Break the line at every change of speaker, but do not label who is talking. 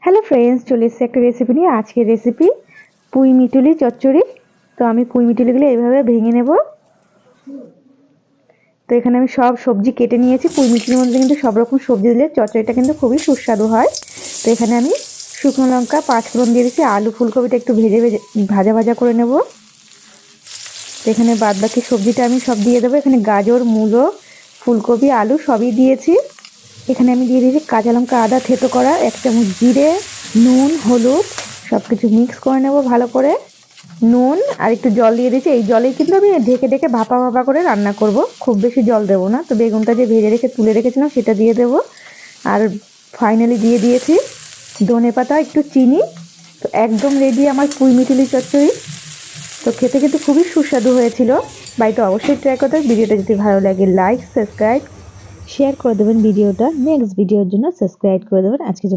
Hello friends, চলে এসেছি একটা রেসিপি নিয়ে। আজকের রেসিপি পুঁই মিটুলি চচ্চড়ি। তো আমি পুঁই মিটুলিগুলো এইভাবে ভেঙে নেব। তো এখানে আমি সব সবজি কেটে নিয়েছি। পুঁই মিটুলির মধ্যে কিন্তু সব রকম সবজি দিলে চচ্চড়িটা কিন্তু খুবই সুস্বাদু হয়। তো এখানে আমি শুকনো লঙ্কা, পাঁচফোড়ন দিয়ে দিচ্ছি। আলু ফুলকপিটা একটু ভাজা ভাজা করে নেব। তো এখানে বাদ বাকি সবজিটা আমি সব দিয়ে দেবো। এখানে গাজর, মূলো, ফুলকপি, আলু সবই দিয়েছি। এখানে আমি দিয়ে দিয়েছি কাঁচা লঙ্কা, আদা থেতো করা, 1 চামচ জিরে, নুন, হলুদ সব কিছু মিক্স করে নেব ভালো করে। নুন আর একটু জল দিয়ে দিয়েছি। এই জলেই কিন্তু আমি ঢেকে ঢেকে ভাপা ভাপা করে রান্না করব। খুব বেশি জল দেবো না। তো বেগুনটা যে ভেজে রেখে তুলে রেখেছিলাম সেটা দিয়ে দেবো। আর ফাইনালি দিয়ে দিয়েছি ধনেপাতা, একটু চিনি। তো একদম রেডি আমার পুঁই মিটুলি চচ্চড়ি। তো খেতে কিন্তু খুবই সুস্বাদু হয়েছিল। বাড়িতে অবশ্যই ট্রাই করতে। ভিডিওটা যদি ভালো লাগে লাইক, সাবস্ক্রাইব, শেয়ার করে দেবেন। ভিডিওটা নেক্সট ভিডিওর জন্য সাবস্ক্রাইব করে দেবেন। আজকে